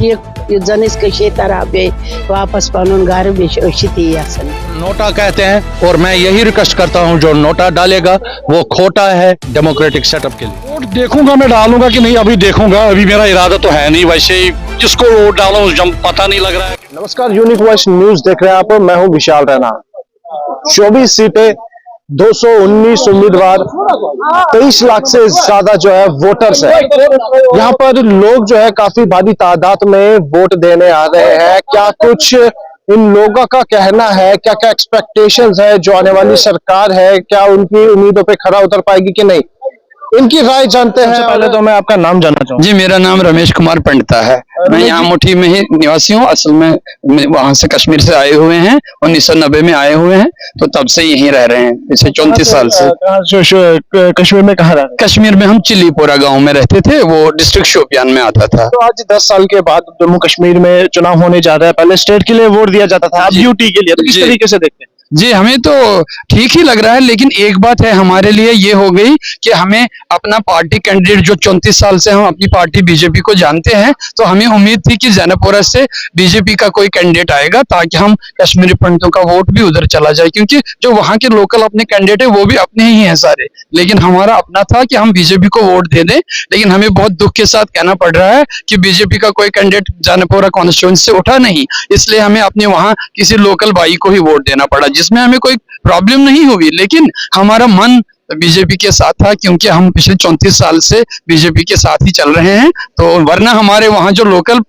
ये जनिस कशीर तरह पे वापस पनुन घर भी नोटा कहते हैं और मैं यही रिक्वेस्ट करता हूं जो नोटा डालेगा वो खोटा है डेमोक्रेटिक सेटअप के लिए। वोट देखूंगा, मैं डालूंगा कि नहीं अभी देखूंगा, अभी मेरा इरादा तो है नहीं। वैसे ही जिसको वोट डालो जब पता नहीं लग रहा है। नमस्कार, यूनिक वॉइस न्यूज देख रहे हैं आप। मैं हूं विशाल रैना। 24 सीटें, 219 उम्मीदवार, 23 लाख से ज्यादा जो है वोटर्स है। यहाँ पर लोग जो है काफी भारी तादाद में वोट देने आ रहे हैं। क्या कुछ इन लोगों का कहना है, क्या क्या एक्सपेक्टेशंस है जो आने वाली सरकार है, क्या उनकी उम्मीदों पे खरा उतर पाएगी कि नहीं, इनकी राय जानते हैं। पहले तो मैं आपका नाम जानना चाहूँगा। जी, मेरा नाम रमेश कुमार पंडिता है। मैं यहाँ मुठी में ही निवासी हूँ। असल में वहां से कश्मीर से आए हुए हैं, 1990 में आए हुए हैं, तो तब से यहीं रह रहे हैं पिछले 34 साल से। कश्मीर में कहाँ रह रहे हैं? कश्मीर में हम चिल्लीपोरा गांव में रहते थे, वो डिस्ट्रिक्ट शोपियान में आता था। तो आज 10 साल के बाद जम्मू कश्मीर में चुनाव होने जा रहा है। पहले स्टेट के लिए वोट दिया जाता था, अब यूटी के लिए, तो किस तरीके से देखते हैं? जी, हमें तो ठीक ही लग रहा है, लेकिन एक बात है हमारे लिए ये हो गई कि हमें अपना पार्टी कैंडिडेट, जो 34 साल से हम अपनी पार्टी बीजेपी को जानते हैं, तो हमें उम्मीद थी कि जैनपुरा से बीजेपी का कोई कैंडिडेट आएगा ताकि हम कश्मीरी पंडितों का वोट भी उधर चला जाए, क्योंकि जो वहां के लोकल अपने कैंडिडेट है वो भी अपने ही हैं सारे। लेकिन हमारा अपना था कि हम बीजेपी को वोट दे दें, लेकिन हमें बहुत दुख के साथ कहना पड़ रहा है कि बीजेपी का कोई कैंडिडेट जैनपुरा कॉन्स्टिट्यूएंसी से उठा नहीं, इसलिए हमें अपने वहां किसी लोकल भाई को ही वोट देना पड़ा, जिसमें हमें कोई प्रॉब्लम नहीं हुई। लेकिन हमारा मन बीजेपी के साथ था, क्योंकि हम पिछले 34 साल से बीजेपी के साथ ही चल रहे हैं। तो वरना हमारे वहां जो लोकल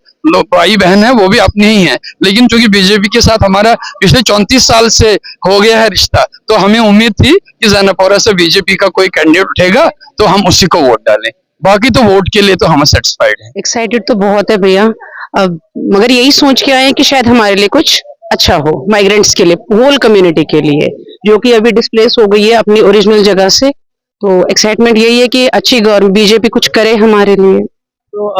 भाई बहन है वो भी अपने ही हैं, लेकिन चूंकि बीजेपी के साथ हमारा पिछले 34 साल से हो गया है रिश्ता, तो हमें उम्मीद थी कि जैनपुरा से बीजेपी का कोई कैंडिडेट उठेगा तो हम उसी को वोट डालें। बाकी तो वोट के लिए तो हम सेटिस्फाइड हैं। एक्साइटेड तो बहुत है भैया, अब मगर यही सोच के आए हैं कि शायद हमारे लिए कुछ अच्छा हो, माइग्रेंट्स के लिए, होल कम्युनिटी के लिए, जो कि अभी डिस्प्लेस हो गई है अपनी ओरिजिनल जगह से। तो एक्साइटमेंट यही है कि अच्छी गवर्नमेंट बीजेपी कुछ करे हमारे लिए। तो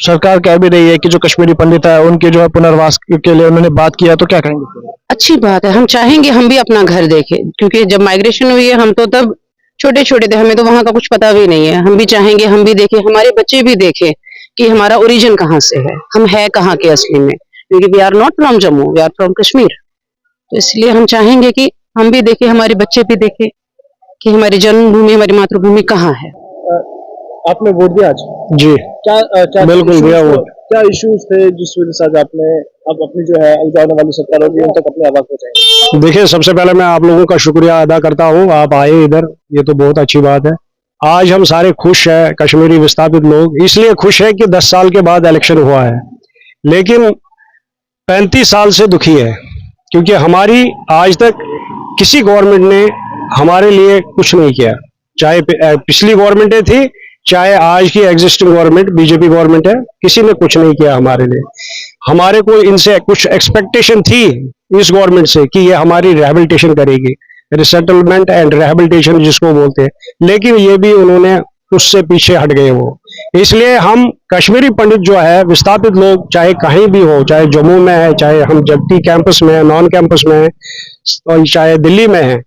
सरकार कह भी रही है कि जो कश्मीरी पंडित है उनके जो है पुनर्वास के लिए उन्होंने बात किया, तो क्या कहेंगे? अच्छी बात है, हम चाहेंगे हम भी अपना घर देखें, क्योंकि जब माइग्रेशन हुई है हम तो तब छोटे छोटे थे, हमें तो वहां का कुछ पता भी नहीं है। हम भी चाहेंगे हम भी देखें, हमारे बच्चे भी देखें कि हमारा ओरिजिन कहाँ से है, हम है कहाँ के असली में, क्योंकि we are not from Jammu, we are from Kashmir. तो इसलिए हम चाहेंगे कि हम भी देखें, हमारे बच्चे भी देखें कि हमारी जन्मभूमि, हमारी मातृभूमि कहाँ है। आपने वोट दिया आज? जी, क्या बिल्कुल दिया वोट। क्या इश्यूज थे जिस वजह से आज आपने अब अपनी जो है जाने वाली सरकार होगी उन तक अपनी आवाज पहुंचाई? देखिए, सबसे पहले मैं आप लोगों का शुक्रिया अदा करता हूँ, आप आए इधर, ये तो बहुत अच्छी बात है। आज हम सारे खुश हैं, कश्मीरी विस्थापित लोग इसलिए खुश है कि 10 साल के बाद इलेक्शन हुआ है, लेकिन 35 साल से दुखी है, क्योंकि हमारी आज तक किसी गवर्नमेंट ने हमारे लिए कुछ नहीं किया। चाहे पिछली गवर्नमेंटें थी, चाहे आज की एग्जिस्टिंग गवर्नमेंट बीजेपी गवर्नमेंट है, किसी ने कुछ नहीं किया हमारे लिए। हमारे को इनसे कुछ एक्सपेक्टेशन थी इस गवर्नमेंट से कि ये हमारी रिहेबिलिटेशन करेगी, रिसेटलमेंट एंड रिहेबिलिटेशन जिसको बोलते हैं, लेकिन ये भी उन्होंने उससे पीछे हट गए वो। इसलिए हम कश्मीरी पंडित जो है, विस्थापित लोग, चाहे कहीं भी हो, चाहे जम्मू में है, चाहे हम जगती कैंपस में है, नॉन कैंपस में है, और चाहे दिल्ली में है,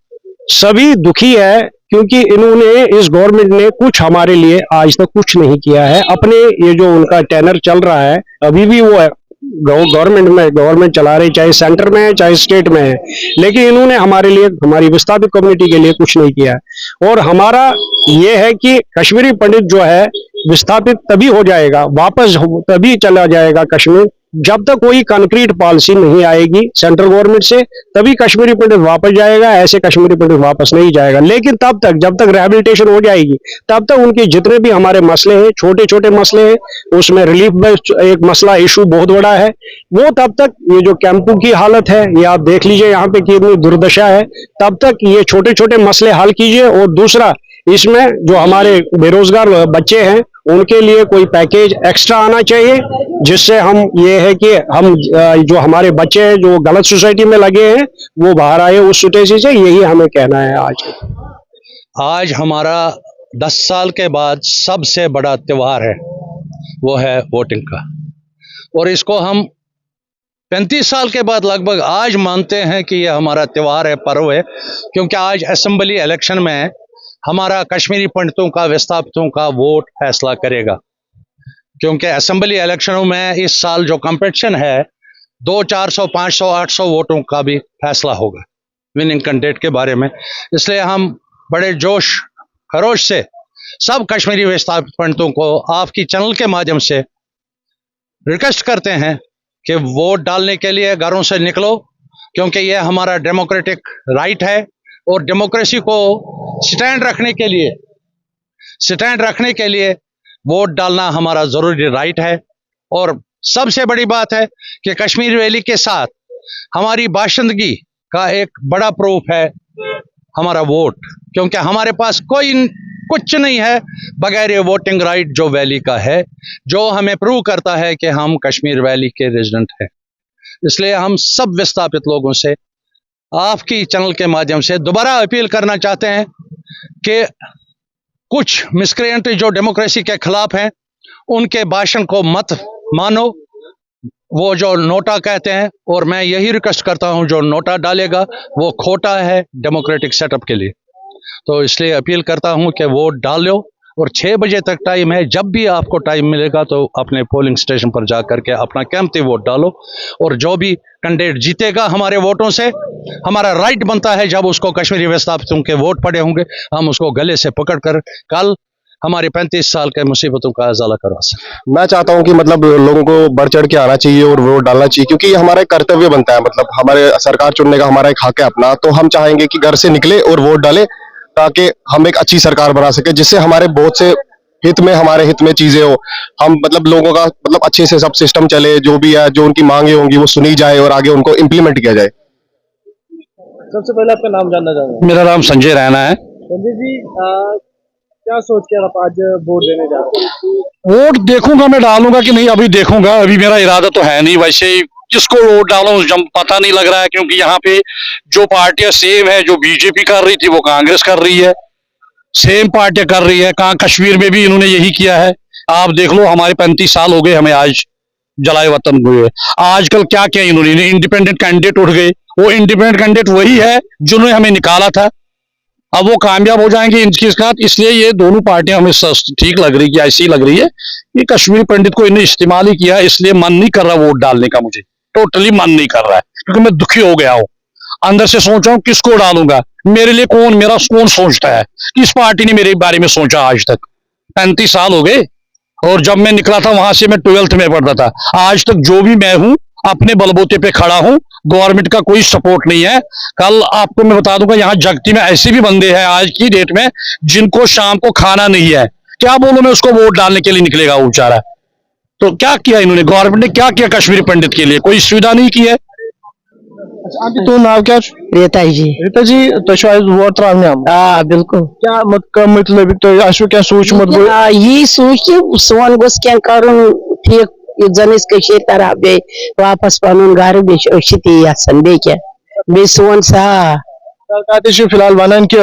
सभी दुखी है, क्योंकि इन्होंने, इस गवर्नमेंट ने कुछ हमारे लिए आज तक कुछ नहीं किया है। अपने ये जो उनका टेनर चल रहा है, अभी भी वो है गवर्नमेंट चला रही, चाहे सेंटर में है चाहे स्टेट में है, लेकिन इन्होंने हमारे लिए, हमारी विस्थापित कम्युनिटी के लिए कुछ नहीं किया है। और हमारा ये है कि कश्मीरी पंडित जो है विस्थापित तभी हो जाएगा, वापस तभी चला जाएगा कश्मीर, जब तक कोई कंक्रीट पॉलिसी नहीं आएगी सेंट्रल गवर्नमेंट से, तभी कश्मीरी पंडित वापस जाएगा। ऐसे कश्मीरी पंडित वापस नहीं जाएगा। लेकिन तब तक, जब तक रिहेबिलिटेशन हो जाएगी, तब तक उनके जितने भी हमारे मसले हैं, छोटे छोटे मसले हैं, उसमें रिलीफ बेस्ड एक मसला इशू बहुत बड़ा है, वो तब तक, ये जो कैंपों की हालत है, ये आप देख लीजिए यहाँ पे कितनी दुर्दशा है, तब तक ये छोटे छोटे मसले हल कीजिए। और दूसरा, इसमें जो हमारे बेरोजगार बच्चे हैं उनके लिए कोई पैकेज एक्स्ट्रा आना चाहिए, जिससे हम, ये है कि हम जो हमारे बच्चे हैं जो गलत सोसाइटी में लगे हैं वो बाहर आए उस सोसाइटी से, यही हमें कहना है। आज हमारा 10 साल के बाद सबसे बड़ा त्योहार है, वो है वोटिंग का, और इसको हम 35 साल के बाद लगभग आज मानते हैं कि यह हमारा त्योहार है, पर्व है, क्योंकि आज असेंबली इलेक्शन में हमारा कश्मीरी पंडितों का, विस्थापितों का वोट फैसला करेगा। क्योंकि असेंबली इलेक्शनों में इस साल जो कंपटीशन है 400, 500, 800 वोटों का भी फैसला होगा विनिंग कैंडिडेट के बारे में। इसलिए हम बड़े जोश खरोश से सब कश्मीरी विस्थापित पंडितों को आपकी चैनल के माध्यम से रिक्वेस्ट करते हैं कि वोट डालने के लिए घरों से निकलो, क्योंकि यह हमारा डेमोक्रेटिक राइट है और डेमोक्रेसी को स्टैंड रखने के लिए वोट डालना हमारा जरूरी राइट है। और सबसे बड़ी बात है कि कश्मीर वैली के साथ हमारी बाशिंदगी का एक बड़ा प्रूफ है हमारा वोट, क्योंकि हमारे पास कुछ नहीं है बगैर ये वोटिंग राइट जो वैली का है, जो हमें प्रूव करता है कि हम कश्मीर वैली के रेजिडेंट हैं। इसलिए हम सब विस्थापित लोगों से आपकी चैनल के माध्यम से दोबारा अपील करना चाहते हैं कि कुछ मिसक्रिएंट जो डेमोक्रेसी के खिलाफ हैं उनके भाषण को मत मानो, वो जो नोटा कहते हैं, और मैं यही रिक्वेस्ट करता हूं जो नोटा डालेगा वो खोटा है डेमोक्रेटिक सेटअप के लिए। तो इसलिए अपील करता हूं कि वोट डाल लो, और 6 बजे तक टाइम है, जब भी आपको टाइम मिलेगा तो अपने पोलिंग स्टेशन पर जा करके अपना कीमती वोट डालो, और जो भी कैंडिडेट जीतेगा हमारे वोटों से, हमारा राइट बनता है जब उसको कश्मीरी विस्थापितों के वोट पड़े होंगे हम उसको गले से पकड़कर कल हमारे 35 साल के मुसीबतों का अजाला करवा सकें। मैं चाहता हूं कि मतलब लोगों को बढ़ चढ़ के आना चाहिए और वोट डालना चाहिए, क्योंकि ये हमारा एक कर्तव्य बनता है। मतलब हमारे सरकार चुनने का हमारा एक हक है अपना, तो हम चाहेंगे कि घर से निकले और वोट डाले ताकि हम एक अच्छी सरकार बना सके, जिससे हमारे बहुत से हमारे हित में चीजें हो। हम मतलब लोगों का मतलब अच्छे से सब सिस्टम चले, जो भी है, जो उनकी मांगे होंगी वो सुनी जाए और आगे उनको इम्प्लीमेंट किया जाए। सबसे पहले आपका नाम जानना चाहूंगा। मेरा नाम संजय रैना है। संजय जी, क्या सोच के आप आज वोट देने जा रहे हैं? वोट देखूंगा, मैं डालूंगा कि नहीं अभी देखूंगा, अभी मेरा इरादा तो है नहीं। वैसे ही किसको वोट डालूं पता नहीं लग रहा है, क्योंकि यहाँ पे जो पार्टियां सेम है, जो बीजेपी कर रही थी वो कांग्रेस कर रही है, सेम पार्टियां कर रही है। कश्मीर में भी इन्होंने यही किया है। आप देख लो, हमारे 35 साल हो गए हमें आज जलाए वतन हुए। आजकल क्या किया इन्होंने, इंडिपेंडेंट कैंडिडेट उठ गए। वो इंडिपेंडेंट कैंडिडेट वही है जिन्होंने हमें निकाला था, अब वो कामयाब हो जाएंगे इनके साथ। इसलिए ये दोनों पार्टियां हमें ठीक लग रही है, ऐसी लग रही है कि कश्मीरी पंडित को इन्हें इस्तेमाल ही किया। इसलिए मन नहीं कर रहा वोट डालने का, मुझे टोटली मन नहीं कर रहा है, क्योंकि मैं दुखी हो गया हूं। अंदर से सोच रहा हूं किसको डालूंगा, मेरे लिए मेरा कौन सोचता है, किस पार्टी ने मेरे बारे में सोचा आज तक। 35 साल हो गए, और जब मैं निकला था वहां से मैं 12th में पढ़ता था, आज तक जो भी मैं हूं अपने बलबूते पे खड़ा हूं, गवर्नमेंट का कोई सपोर्ट नहीं है। कल आपको मैं बता दूंगा, यहाँ जगती में ऐसे भी बंदे हैं आज की डेट में जिनको शाम को खाना नहीं है। क्या बोलूं मैं, उसको वोट डालने के लिए निकलेगा वो बेचारा। तो क्या किया इन्होंने, गवर्नमेंट ने क्या किया कश्मीरी पंडित के लिए, कोई सुविधा नहीं की है। तो नाम क्या? रेता जी तो शायद वोट तराने हम। बिल्कुल। क्या मतलब तो आशु क्या सोचमुत गो? यी सोच सोन गोस क्या करुन ठीक, जन तरह बे वापस पनुन घर बे क्या बे सोन सा सरकार फिलहाल वन कि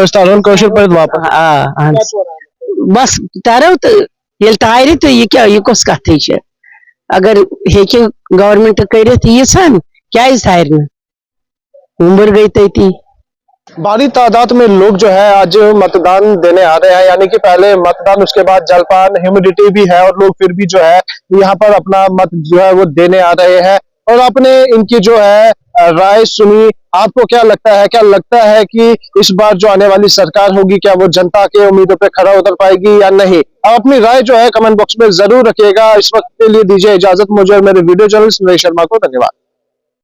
वापस बस तारो तो ये तारी तो ये क्या ये कस कथ अगर हेके गवर्नमेंट कर क्या तार उम्र गई तई। भारी तादाद में लोग जो है आज मतदान देने आ रहे हैं, यानी कि पहले मतदान, उसके बाद जलपान, ह्यूमिडिटी भी है, और लोग फिर भी जो है यहाँ पर अपना मत जो है वो देने आ रहे हैं और आपने इनकी जो है राय सुनी। आपको क्या लगता है कि इस बार जो आने वाली सरकार होगी क्या वो जनता के उम्मीदों पे खरा उतर पाएगी या नहीं? आप अपनी राय जो है कमेंट बॉक्स में जरूर रखिएगा। इस वक्त के लिए दीजिए इजाजत मुझे और मेरे वीडियो जर्नलिस्ट नरेश शर्मा को। धन्यवाद।